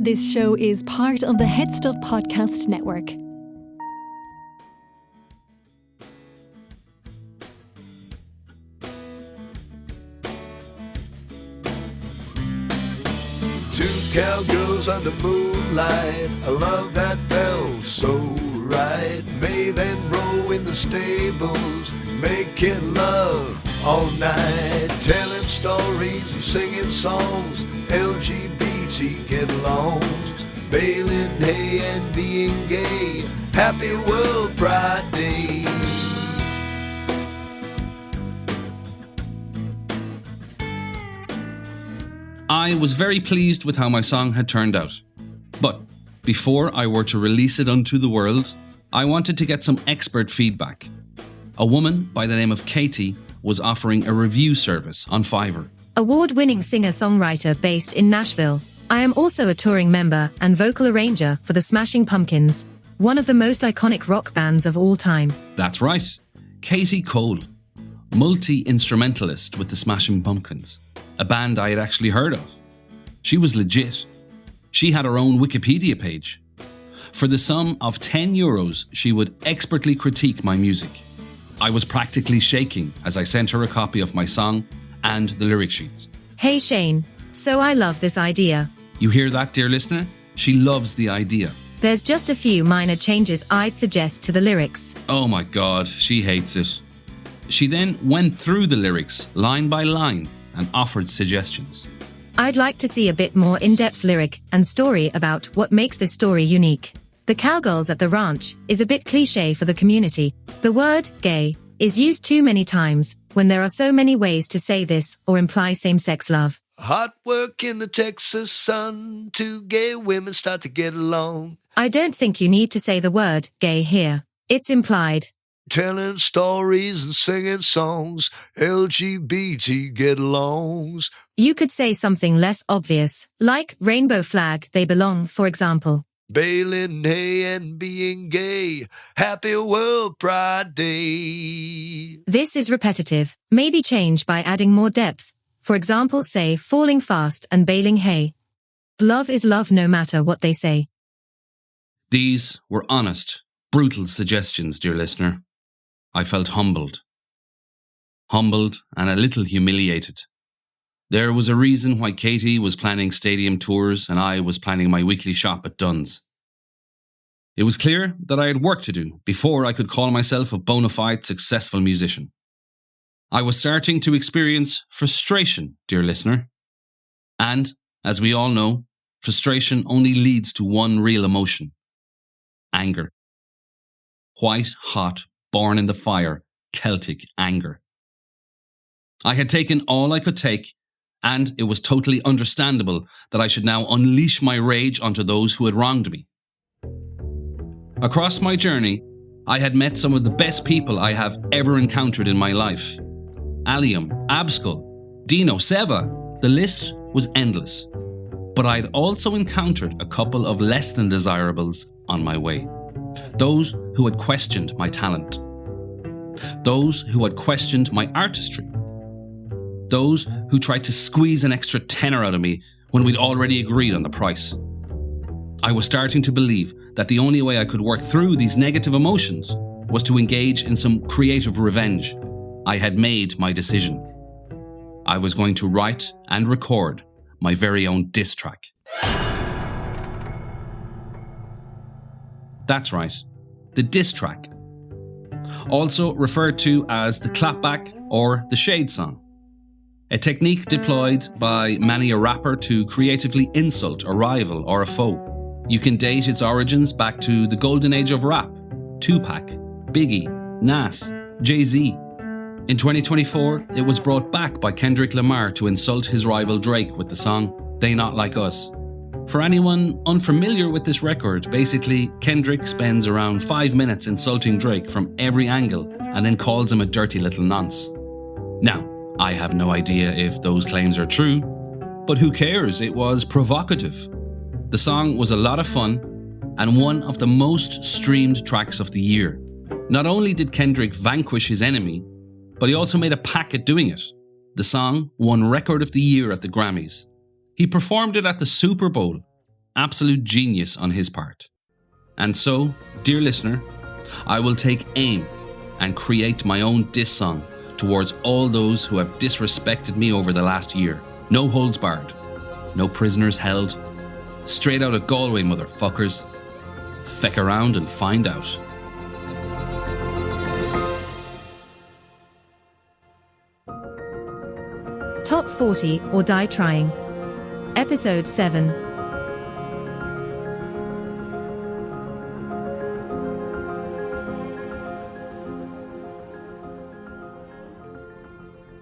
This show is part of the Head Stuff Podcast Network. Two cowgirls under moonlight, a love that felt so right. Maeve and Roe in the stables, making love all night. Telling stories and singing songs, LGBT get-alongs. Baling hay and being gay, happy World Pride Day. I was very pleased with how my song had turned out. But before I were to release it unto the world, I wanted to get some expert feedback. A woman by the name of Katie was offering a review service on Fiverr. Award-winning singer-songwriter based in Nashville, I am also a touring member and vocal arranger for the Smashing Pumpkins, one of the most iconic rock bands of all time. That's right, Katie Cole, multi-instrumentalist with the Smashing Pumpkins, a band I had actually heard of. She was legit. She had her own Wikipedia page. For the sum of €10, she would expertly critique my music. I was practically shaking as I sent her a copy of my song and the lyric sheets. Hey Shane, so I love this idea. You hear that, dear listener? She loves the idea. There's just a few minor changes I'd suggest to the lyrics. Oh my God, she hates it. She then went through the lyrics line by line and offered suggestions. I'd like to see a bit more in-depth lyric and story about what makes this story unique. The cowgirls at the ranch is a bit cliche for the community. The word gay is used too many times when there are so many ways to say this or imply same-sex love. Hard work in the Texas sun, two gay women start to get along. I don't think you need to say the word gay here. It's implied. Telling stories and singing songs, LGBT get-alongs. You could say something less obvious, like rainbow flag, they belong, for example. Baling hay and being gay, happy World Pride Day. This is repetitive, maybe change by adding more depth. For example, say falling fast and baling hay. Love is love no matter what they say. These were honest, brutal suggestions, dear listener. I felt humbled. Humbled and a little humiliated. There was a reason why Katie was planning stadium tours and I was planning my weekly shop at Dunn's. It was clear that I had work to do before I could call myself a bona fide successful musician. I was starting to experience frustration, dear listener. And, as we all know, frustration only leads to one real emotion: anger. White hot, born in the fire, Celtic anger. I had taken all I could take, and it was totally understandable that I should now unleash my rage onto those who had wronged me. Across my journey, I had met some of the best people I have ever encountered in my life. Allium, Abskull, Dino, Seva, the list was endless. But I'd also encountered a couple of less than desirables on my way. Those who had questioned my talent. Those who had questioned my artistry. Those who tried to squeeze an extra tenner out of me when we'd already agreed on the price. I was starting to believe that the only way I could work through these negative emotions was to engage in some creative revenge. I had made my decision. I was going to write and record my very own diss track. That's right, the diss track. Also referred to as the clapback or the shade song. A technique deployed by many a rapper to creatively insult a rival or a foe. You can date its origins back to the golden age of rap: Tupac, Biggie, Nas, Jay-Z. In 2024, it was brought back by Kendrick Lamar to insult his rival Drake with the song They Not Like Us. For anyone unfamiliar with this record, basically Kendrick spends around 5 minutes insulting Drake from every angle and then calls him a dirty little nonce. Now, I have no idea if those claims are true, but who cares? It was provocative. The song was a lot of fun and one of the most streamed tracks of the year. Not only did Kendrick vanquish his enemy, but he also made a pack at doing it. The song won Record of the Year at the Grammys. He performed it at the Super Bowl. Absolute genius on his part. And so, dear listener, I will take aim and create my own diss song towards all those who have disrespected me over the last year. No holds barred. No prisoners held. Straight out of Galway, motherfuckers. Feck around and find out. Top 40 or Die Trying. Episode 7.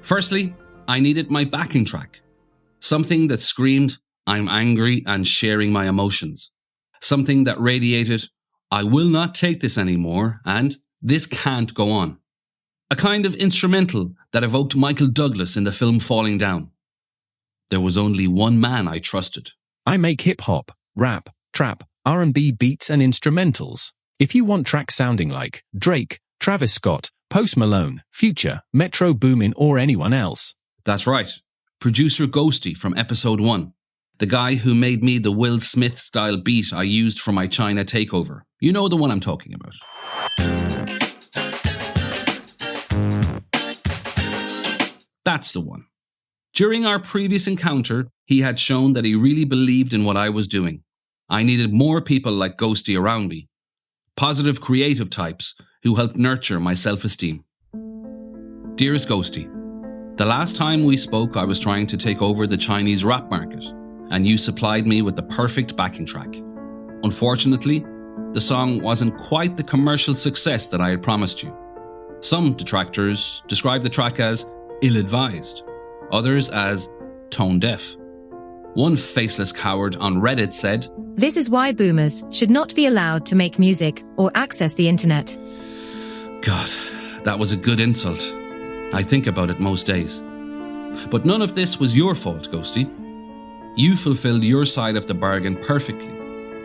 Firstly, I needed my backing track. Something that screamed, I'm angry and sharing my emotions. Something that radiated, I will not take this anymore and this can't go on. A kind of instrumental that evoked Michael Douglas in the film Falling Down. There was only one man I trusted. I make hip-hop, rap, trap, R&B beats and instrumentals. If you want tracks sounding like Drake, Travis Scott, Post Malone, Future, Metro Boomin or anyone else. That's right. Producer Ghosty from episode 1. The guy who made me the Will Smith style beat I used for my China takeover. You know the one I'm talking about. That's the one. During our previous encounter, he had shown that he really believed in what I was doing. I needed more people like Ghosty around me. Positive creative types who helped nurture my self-esteem. Dearest Ghosty, the last time we spoke I was trying to take over the Chinese rap market, and you supplied me with the perfect backing track. Unfortunately, the song wasn't quite the commercial success that I had promised you. Some detractors described the track as ill-advised, others as tone-deaf. One faceless coward on Reddit said, This is why boomers should not be allowed to make music or access the internet. God, that was a good insult. I think about it most days. But none of this was your fault, Ghosty. You fulfilled your side of the bargain perfectly,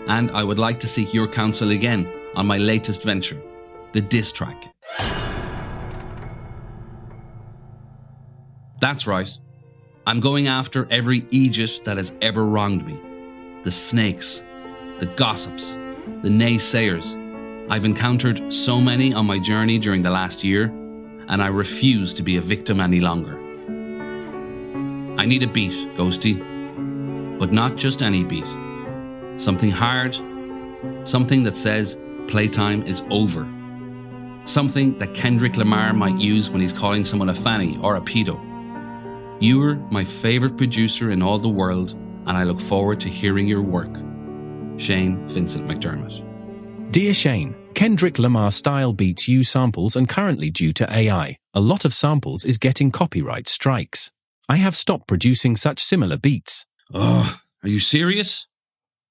and I would like to seek your counsel again on my latest venture, the diss track. That's right. I'm going after every idiot that has ever wronged me. The snakes, the gossips, the naysayers. I've encountered so many on my journey during the last year, and I refuse to be a victim any longer. I need a beat, Ghosty. But not just any beat. Something hard. Something that says playtime is over. Something that Kendrick Lamar might use when he's calling someone a fanny or a pedo. You're my favourite producer in all the world, and I look forward to hearing your work. Shane Vincent McDermott. Dear Shane, Kendrick Lamar style beats use samples and currently due to AI, a lot of samples is getting copyright strikes. I have stopped producing such similar beats. Oh, are you serious?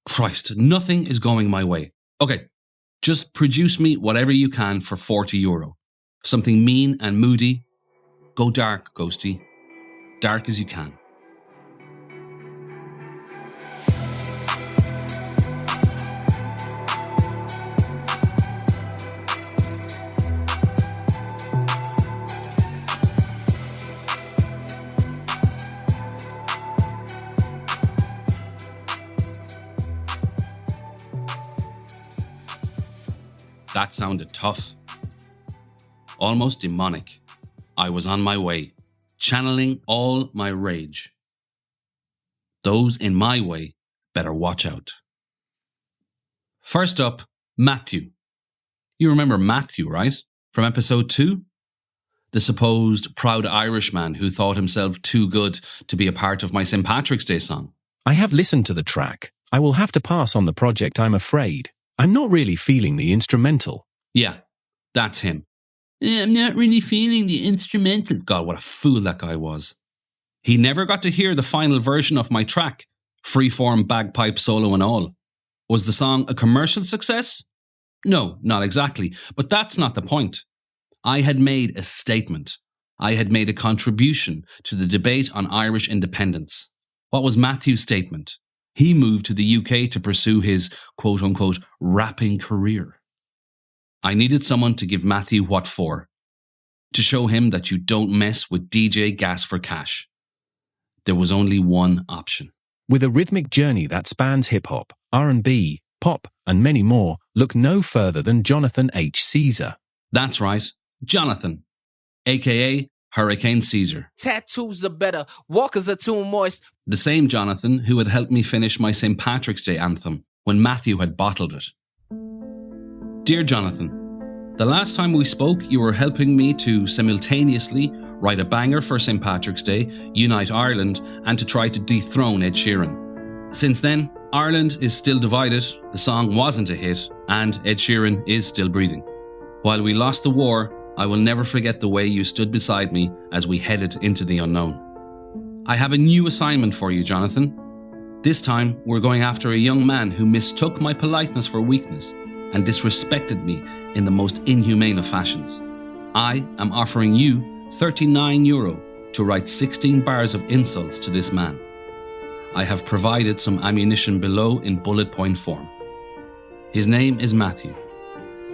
Christ, nothing is going my way. Okay, just produce me whatever you can for €40. Something mean and moody. Go dark, Ghosty. Dark as you can. That sounded tough. Almost demonic. I was on my way, channeling all my rage. Those in my way better watch out. First up, Matthew. You remember Matthew, right? From episode 2? The supposed proud Irishman who thought himself too good to be a part of my St. Patrick's Day song. I have listened to the track. I will have to pass on the project, I'm afraid. I'm not really feeling the instrumental. Yeah, that's him. I'm not really feeling the instrumental. God, what a fool that guy was. He never got to hear the final version of my track, freeform bagpipe solo and all. Was the song a commercial success? No, not exactly, but that's not the point. I had made a statement. I had made a contribution to the debate on Irish independence. What was Matthew's statement? He moved to the UK to pursue his quote-unquote rapping career. I needed someone to give Matthew what for. To show him that you don't mess with DJ Gas for Cash. There was only one option. With a rhythmic journey that spans hip-hop, R&B, pop, and many more, look no further than Jonathan H. Caesar. That's right, Jonathan, aka Hurricane Caesar. Tattoos are better, walkers are too moist. The same Jonathan who had helped me finish my St. Patrick's Day anthem when Matthew had bottled it. Dear Jonathan, the last time we spoke, you were helping me to simultaneously write a banger for St. Patrick's Day, unite Ireland, and to try to dethrone Ed Sheeran. Since then, Ireland is still divided, the song wasn't a hit, and Ed Sheeran is still breathing. While we lost the war, I will never forget the way you stood beside me as we headed into the unknown. I have a new assignment for you, Jonathan. This time, we're going after a young man who mistook my politeness for weakness and disrespected me in the most inhumane of fashions. I am offering you €39 to write 16 bars of insults to this man. I have provided some ammunition below in bullet point form. His name is Matthew,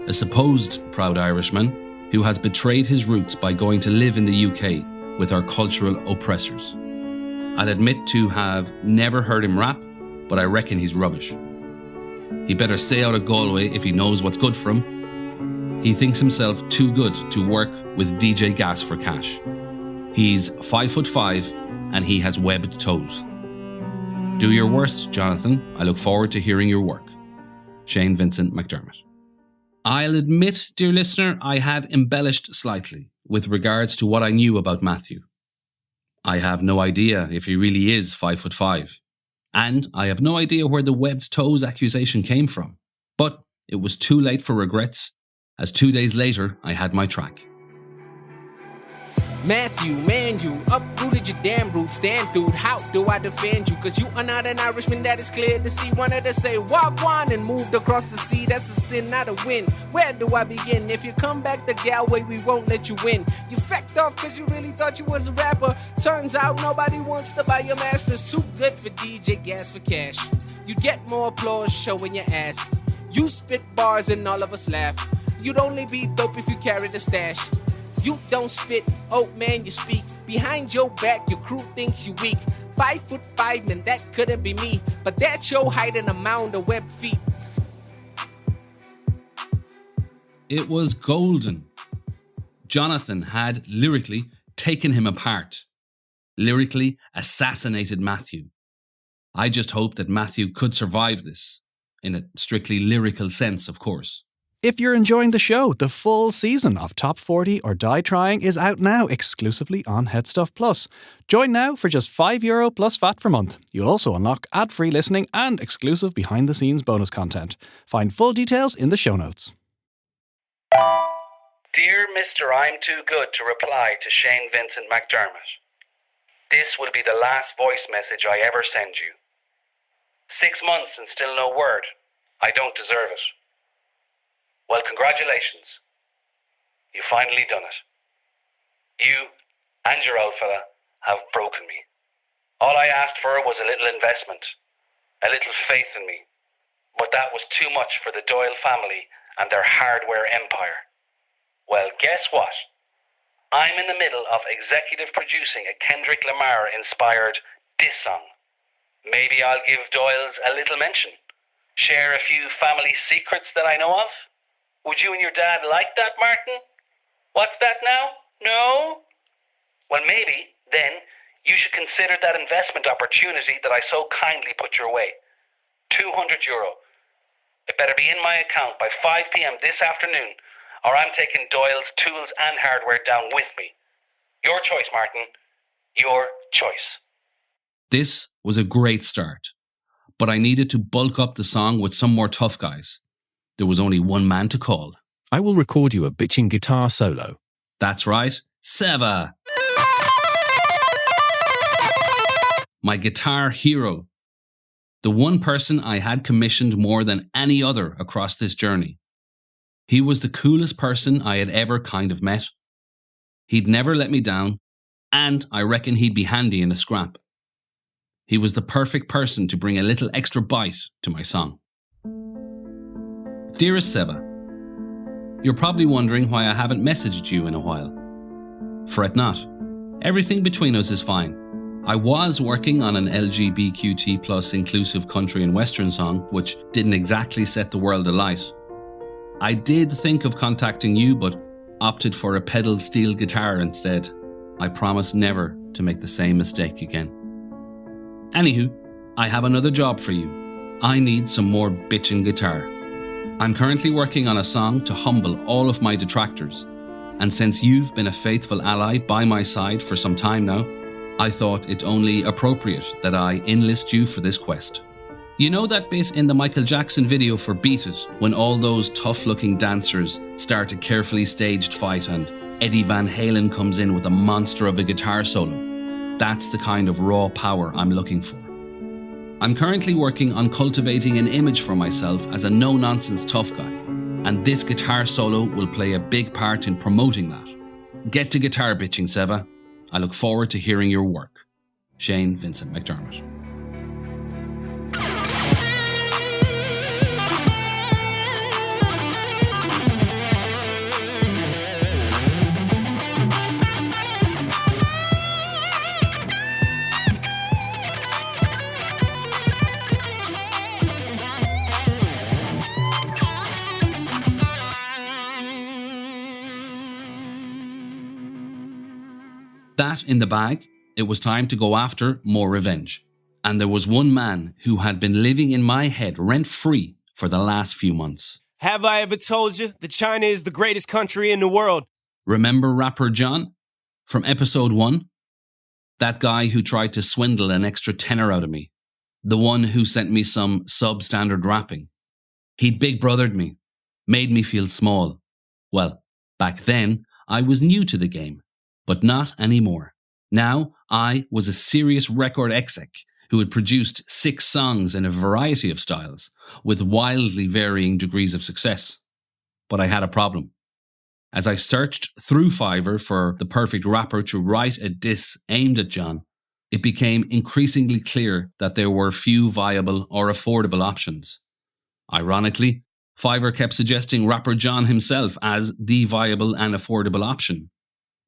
a supposed proud Irishman who has betrayed his roots by going to live in the UK with our cultural oppressors. I'll admit to have never heard him rap, but I reckon he's rubbish. He better stay out of Galway if he knows what's good for him. He thinks himself too good to work with DJ Gas for cash. He's 5'5" and he has webbed toes. Do your worst, Jonathan. I look forward to hearing your work. Shane Vincent McDermott. I'll admit, dear listener, I had embellished slightly with regards to what I knew about Matthew. I have no idea if he really is 5'5", and I have no idea where the webbed toes accusation came from. But it was too late for regrets, as 2 days later I had my track. Matthew, man, you uprooted your damn roots. Damn, dude, how do I defend you? Cause you are not an Irishman, that is clear to see. Wanted to say wagwan and moved across the sea. That's a sin, not a win. Where do I begin? If you come back to Galway, we won't let you win. You fecked off cause you really thought you was a rapper. Turns out nobody wants to buy your masters. Too good for DJ Gas for cash. You get more applause showing your ass. You spit bars and all of us laugh. You'd only be dope if you carried a stash. You don't spit, oh man, you speak. Behind your back, your crew thinks you weak. 5'5", man, that couldn't be me. But that's your height and a mound of webbed feet. It was golden. Jonathan had lyrically taken him apart. Lyrically assassinated Matthew. I just hope that Matthew could survive this. In a strictly lyrical sense, of course. If you're enjoying the show, the full season of Top 40 or Die Trying is out now exclusively on Headstuff Plus. Join now for just €5 plus VAT per month. You'll also unlock ad-free listening and exclusive behind-the-scenes bonus content. Find full details in the show notes. Dear Mr. I'm Too Good to reply to Shane Vincent McDermott. This will be the last voice message I ever send you. 6 months and still no word. I don't deserve it. Well, congratulations. You've finally done it. You and your old fella have broken me. All I asked for was a little investment, a little faith in me. But that was too much for the Doyle family and their hardware empire. Well, guess what? I'm in the middle of executive producing a Kendrick Lamar inspired diss song. Maybe I'll give Doyle's a little mention. Share a few family secrets that I know of. Would you and your dad like that, Martin? What's that now? No? Well, maybe, then, you should consider that investment opportunity that I so kindly put your way. €200. It better be in my account by 5 p.m. this afternoon, or I'm taking Doyle's tools and hardware down with me. Your choice, Martin. Your choice. This was a great start, but I needed to bulk up the song with some more tough guys. There was only one man to call. I will record you a bitching guitar solo. That's right, Seva. My guitar hero. The one person I had commissioned more than any other across this journey. He was the coolest person I had ever kind of met. He'd never let me down, and I reckon he'd be handy in a scrap. He was the perfect person to bring a little extra bite to my song. Dearest Seva, you're probably wondering why I haven't messaged you in a while. Fret not. Everything between us is fine. I was working on an LGBTQT plus inclusive country and western song, which didn't exactly set the world alight. I did think of contacting you, but opted for a pedal steel guitar instead. I promise never to make the same mistake again. Anywho, I have another job for you. I need some more bitchin' guitar. I'm currently working on a song to humble all of my detractors, and since you've been a faithful ally by my side for some time now, I thought it only appropriate that I enlist you for this quest. You know that bit in the Michael Jackson video for Beat It, when all those tough-looking dancers start a carefully staged fight and Eddie Van Halen comes in with a monster of a guitar solo? That's the kind of raw power I'm looking for. I'm currently working on cultivating an image for myself as a no-nonsense tough guy, and this guitar solo will play a big part in promoting that. Get to guitar bitching, Seva. I look forward to hearing your work. Shane Vincent McDermott. That in the bag, it was time to go after more revenge. And there was one man who had been living in my head rent-free for the last few months. Have I ever told you that China is the greatest country in the world? Remember rapper John? From episode 1? That guy who tried to swindle an extra tenner out of me. The one who sent me some substandard rapping. He'd big brothered me, made me feel small. Well, back then, I was new to the game. But not anymore. Now, I was a serious record exec who had produced 6 songs in a variety of styles, with wildly varying degrees of success. But I had a problem. As I searched through Fiverr for the perfect rapper to write a diss aimed at John, it became increasingly clear that there were few viable or affordable options. Ironically, Fiverr kept suggesting rapper John himself as the viable and affordable option.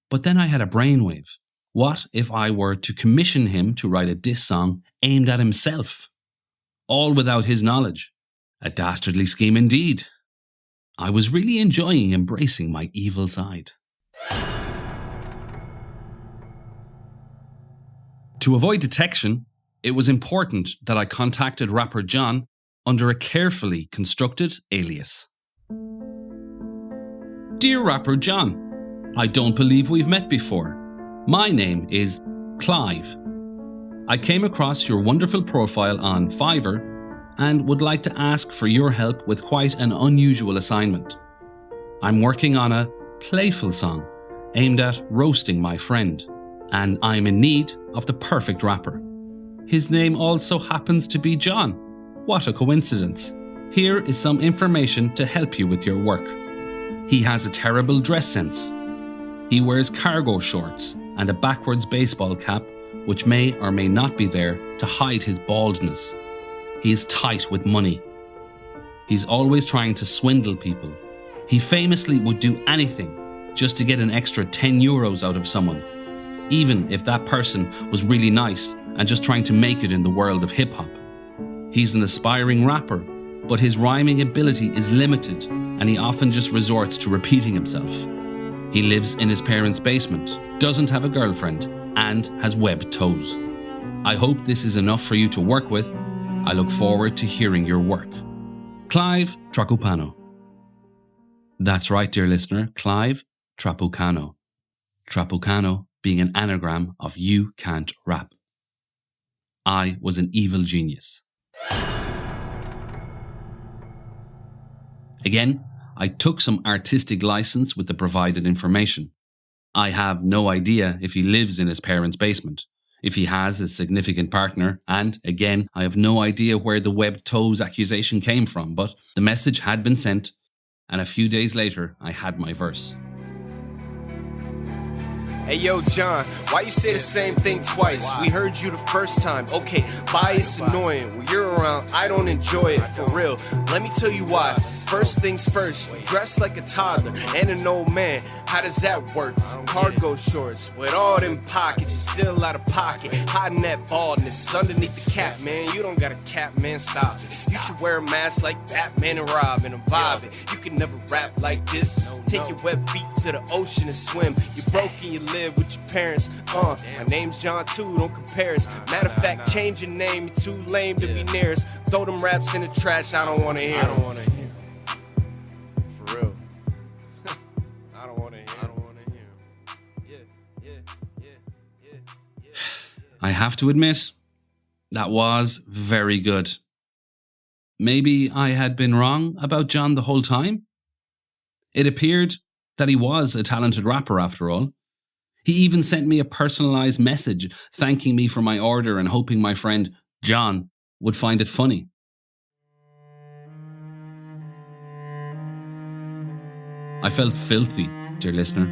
But then I had a brainwave. What if I were to commission him to write a diss song aimed at himself? All without his knowledge. A dastardly scheme indeed. I was really enjoying embracing my evil side. To avoid detection, it was important that I contacted rapper John under a carefully constructed alias. Dear rapper John, I don't believe we've met before. My name is Clive. I came across your wonderful profile on Fiverr and would like to ask for your help with quite an unusual assignment. I'm working on a playful song aimed at roasting my friend, and I'm in need of the perfect rapper. His name also happens to be John. What a coincidence. Here is some information to help you with your work. He has a terrible dress sense. He wears cargo shorts and a backwards baseball cap, which may or may not be there to hide his baldness. He is tight with money. He's always trying to swindle people. He famously would do anything just to get an extra 10 euros out of someone, even if that person was really nice and just trying to make it in the world of hip-hop. He's an aspiring rapper, but his rhyming ability is limited and he often just resorts to repeating himself. He lives in his parents' basement, doesn't have a girlfriend, and has webbed toes. I hope this is enough for you to work with. I look forward to hearing your work. Clive Trapucano. That's right, dear listener, Clive Trapucano. Trapucano being an anagram of You Can't Rap. I was an evil genius. Again, I took some artistic license with the provided information. I have no idea if he lives in his parents' basement, if he has a significant partner, and again, I have no idea where the webbed toes accusation came from, but the message had been sent, and a few days later, I had my verse. Hey yo, John, why you say the same thing twice? We heard you the first time. Okay, bias annoying. When you're around, I don't enjoy it, for real. Let me tell you why. First things first, you dress like a toddler and an old man. How does that work? Cargo shorts with all them pockets, you still out of pocket. Hiding that baldness underneath the cap, man. You don't got a cap, man, stop it. You should wear a mask like Batman and Robin. I'm vibing. You can never rap like this. Take your wet feet to the ocean and swim. You broke and you live with your parents. My name's John too, don't compare us. Matter of fact, change your name, you're too lame to be near us. Throw them raps in the trash, I don't wanna hear. I don't wanna hear. For real. I don't wanna hear. I don't wanna hear. Yeah. I have to admit, that was very good. Maybe I had been wrong about John the whole time? It appeared that he was a talented rapper after all. He even sent me a personalised message thanking me for my order and hoping my friend John would find it funny. I felt filthy, dear listener.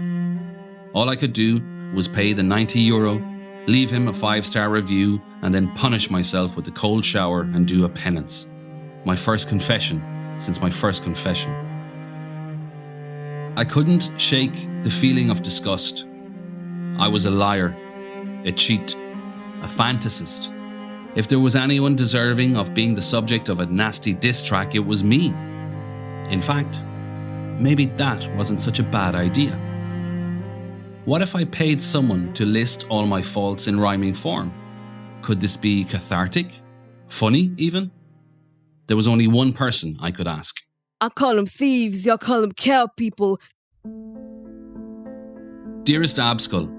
All I could do was pay the €90, leave him a 5-star review, and then punish myself with a cold shower and do a penance. My first confession since my first confession. I couldn't shake the feeling of disgust. I was a liar, a cheat, a fantasist. If there was anyone deserving of being the subject of a nasty diss track, it was me. In fact, maybe that wasn't such a bad idea. What if I paid someone to list all my faults in rhyming form? Could this be cathartic? Funny, even? There was only one person I could ask. I call them thieves, y'all call them cow people. Dearest Abskull,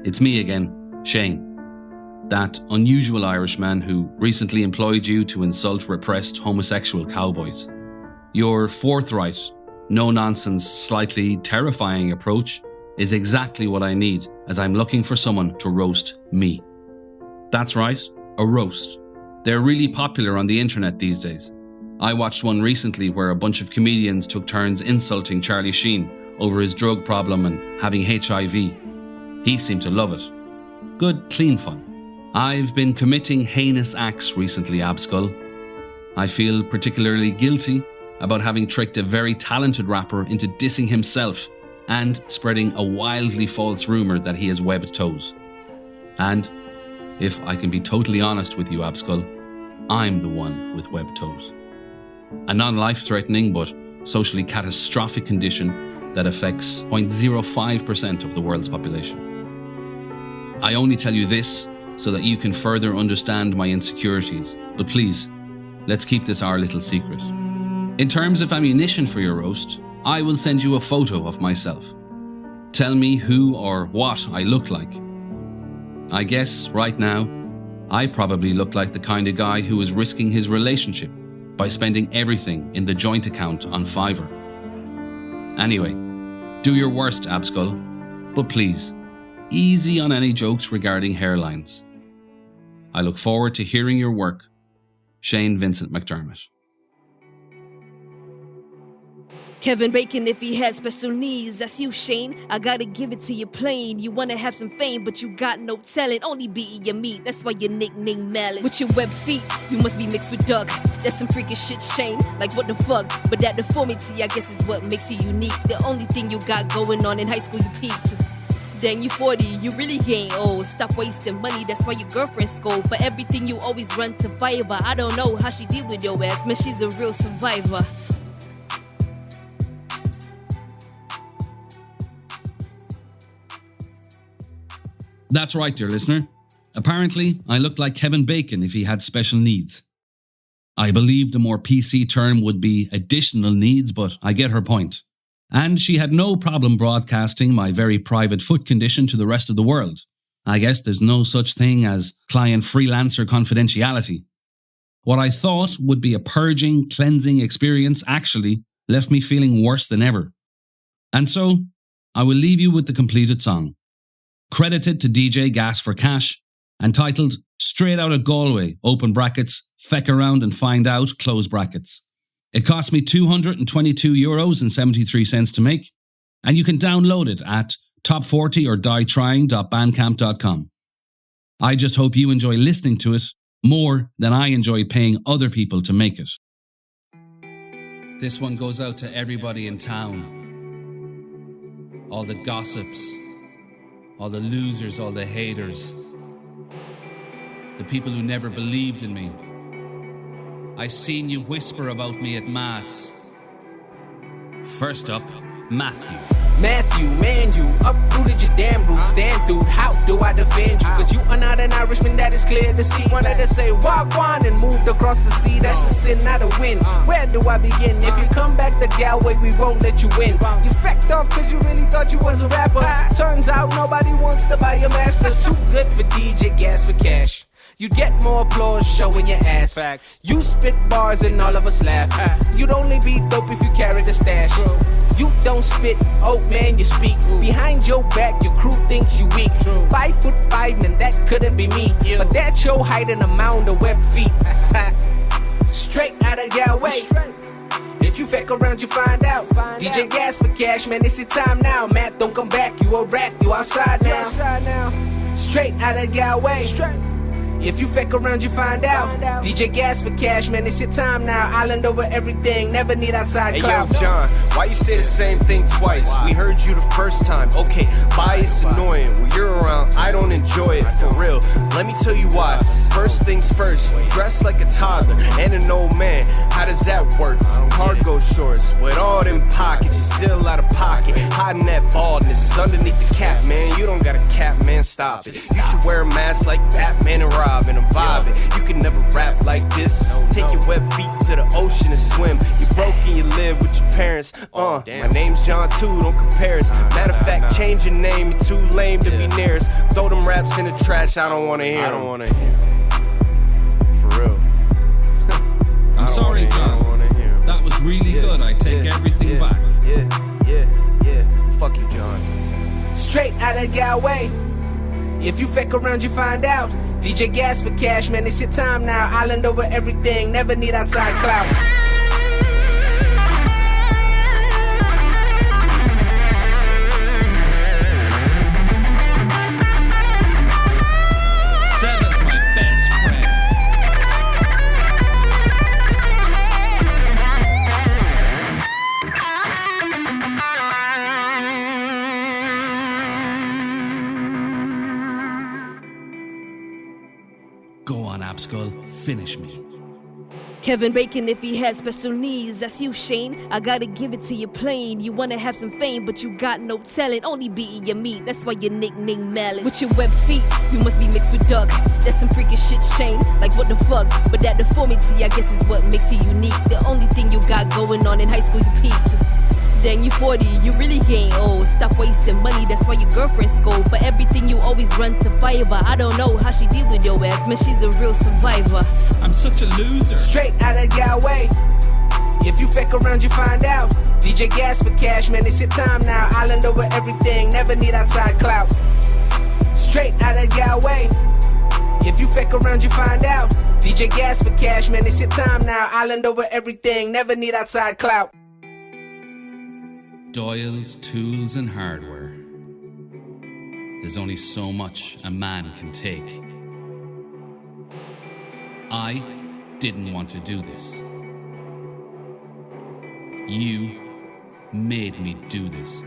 it's me again, Shane. That unusual Irishman who recently employed you to insult repressed homosexual cowboys. Your forthright, no-nonsense, slightly terrifying approach is exactly what I need as I'm looking for someone to roast me. That's right, a roast. They're really popular on the internet these days. I watched one recently where a bunch of comedians took turns insulting Charlie Sheen over his drug problem and having HIV. He seemed to love it. Good, clean fun. I've been committing heinous acts recently, Abskull. I feel particularly guilty about having tricked a very talented rapper into dissing himself and spreading a wildly false rumour that he has webbed toes. And, if I can be totally honest with you, Abskull, I'm the one with webbed toes. A non-life-threatening but socially catastrophic condition that affects 0.05% of the world's population. I only tell you this so that you can further understand my insecurities, but please, let's keep this our little secret. In terms of ammunition for your roast, I will send you a photo of myself. Tell me who or what I look like. I guess, right now, I probably look like the kind of guy who is risking his relationship by spending everything in the joint account on Fiverr. Anyway, do your worst, Abskull, but please, easy on any jokes regarding hairlines. I look forward to hearing your work. Shane Vincent McDermott. Kevin Bacon, if he had special needs, that's you, Shane. I gotta give it to you plain. You wanna have some fame, but you got no talent. Only beating your meat, that's why your nickname Mallet. With your web feet, you must be mixed with duck. That's some freaking shit, Shane. Like what the fuck? But that deformity, I guess, is what makes you unique. The only thing you got going on in high school, you peaked. Dang, you 40, you really ain't old. Stop wasting money, that's why your girlfriend scold. For everything you always run to Fiverr. I don't know how she deal with your ass, man, she's a real survivor. That's right, dear listener. Apparently, I looked like Kevin Bacon if he had special needs. I believe the more PC term would be additional needs, but I get her point. And she had no problem broadcasting my very private foot condition to the rest of the world. I guess there's no such thing as client freelancer confidentiality. What I thought would be a purging, cleansing experience actually left me feeling worse than ever. And so, I will leave you with the completed song. Credited to DJ Gas for Cash, and titled Straight Out of Galway, open brackets, feck around and find out, close brackets. It cost me €222.73 to make, and you can download it at top40orddietrying.bandcamp.com. I just hope you enjoy listening to it more than I enjoyed paying other people to make it. This one goes out to everybody in town. all the gossips, all the losers, all the haters, the people who never believed in me. I seen you whisper about me at Mass. First up, Matthew. Matthew, man, you uprooted your damn roots. Stand through, how do I defend you? Cause you are not an Irishman, that is clear to see. Wanted to say walk on and moved across the sea. That's a sin, not a win. Where do I begin? If you come back the Galway, we won't let you win. You fecked off cause you really thought you was a rapper. Turns out nobody wants to buy your masters. Too good for DJ Gas for Cash. You'd get more applause showing your ass. Facts. You spit bars and all of us laugh. You'd only be dope if you carried a stash. True. You don't spit, oh man, you speak. True. Behind your back, your crew thinks you weak. True. 5'5", and that couldn't be me. But that's your height and a mound of web feet. Straight out of Galway. If you feck around, you find out. DJ Gas for Cash, man, it's your time now. Matt, don't come back, you a rat, you outside now. Straight out of Galway. If you feck around, you find out. DJ Gas for Cash, man, it's your time now. Island over everything, never need outside clout. Hey yo, John, why you say the same thing twice? We heard you the first time. Okay, bias annoying. When you're around, I don't enjoy it, for real. Let me tell you why. First things first, dress like a toddler and an old man. How does that work? Cargo shorts with all them pockets, you still out of pocket. Hiding that baldness underneath the cap, man. You don't got a cap, man, stop it. You should wear a mask like Batman and Robin. And I'm vibing. You can never rap like this. Take your web feet to the ocean and swim. You broke and you live with your parents. My name's John too, don't compare us. Matter of fact, change your name. You're too lame to be near us. Throw them raps in the trash. I don't wanna hear. For real. I'm sorry, John. That was really good. I take everything back. Yeah. Fuck you, John. Straight out of Galway. If you feck around, you find out. DJ Gas for Cash, man, it's your time now. Island over everything, never need outside clout. Seven's my best friend. Go on, Abskull, finish me. Kevin Bacon, if he had special needs, that's you, Shane. I gotta give it to you plain. You wanna have some fame, but you got no talent. Only beating your meat, that's why your nickname Mallet. With your web feet, you must be mixed with duck. That's some freaking shit, Shane. Like what the fuck? But that deformity, I guess, is what makes you unique. The only thing you got going on in high school, you peaked. Dang, you 40, you really ain't old. Stop wasting money, that's why your girlfriend scold. For everything you always run to Fiverr. I don't know how she deal with your ass, man, she's a real survivor. I'm such a loser. Straight out of Galway. If you feck around, you find out. DJ Gas for Cash, man, it's your time now. Island over everything, never need outside clout. Straight out of Galway. If you feck around, you find out. DJ Gas for Cash, man, it's your time now. Island over everything, never need outside clout. Doyle's tools and hardware. There's only so much a man can take. I didn't want to do this. You made me do this.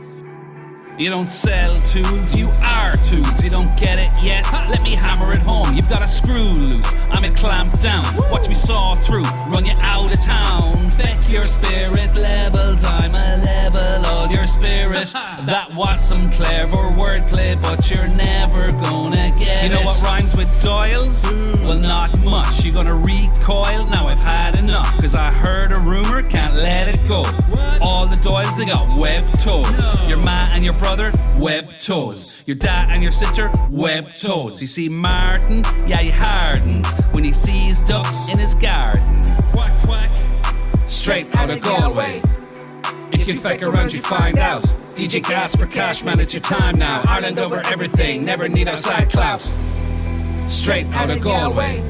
You don't sell tools, you are tools. You don't get it yet? Let me hammer it home. You've got a screw loose, I'm a clamp down. Watch me saw through, run you out of town. Feck your spirit levels, I'm a level all your spirit. That was some clever wordplay, but you're never gonna get it. You know what rhymes with Doyle's? Well, not much. You gonna recoil? Now I've had enough. Cause I heard a rumor, can't let it go. All the Doyles, they got webbed toes. Your ma and your brother, webbed toes. Your dad and your sister, webbed toes. You see Martin, yeah, he hardens when he sees ducks in his garden. Quack, quack. Straight out of Galway. If you feck around, you find out. DJ Gas for Cash, man, it's your time now. Ireland over everything, never need outside clout. Straight out of Galway.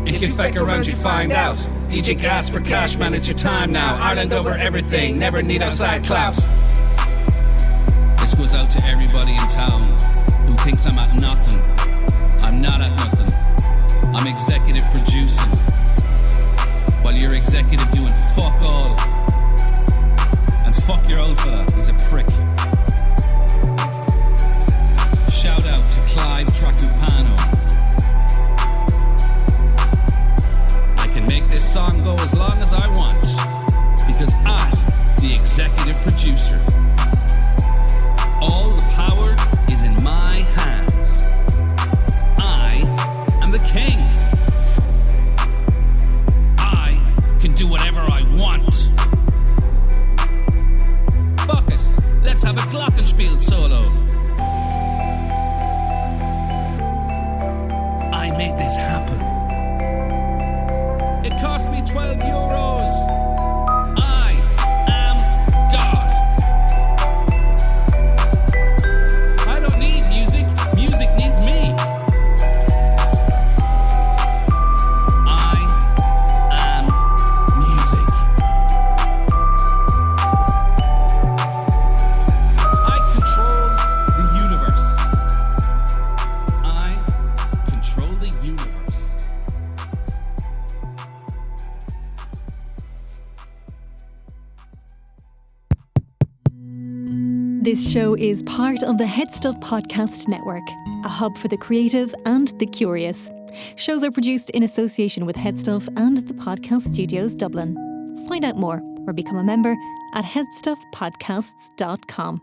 If you feck around, you find out. DJ Gas for Cash, man, it's your time now. Ireland over everything, never need outside clout. This goes out to everybody in town who thinks I'm at nothing. I'm not at nothing. I'm executive producing, while you're executive doing fuck all. And fuck your old fella, he's a prick. can go as long as I want, because I'm the executive producer. All the power is in my hands. I am the king. I can do whatever I want. Fuck it, let's have a glockenspiel solo. I made this happen. It cost me 12 euros. I am God. I don't need music. Music needs me. I am music. I control the universe. I control the universe. This show is part of the Head Stuff Podcast Network, a hub for the creative and the curious. Shows are produced in association with Head Stuff and the Podcast Studios Dublin. Find out more or become a member at headstuffpodcasts.com.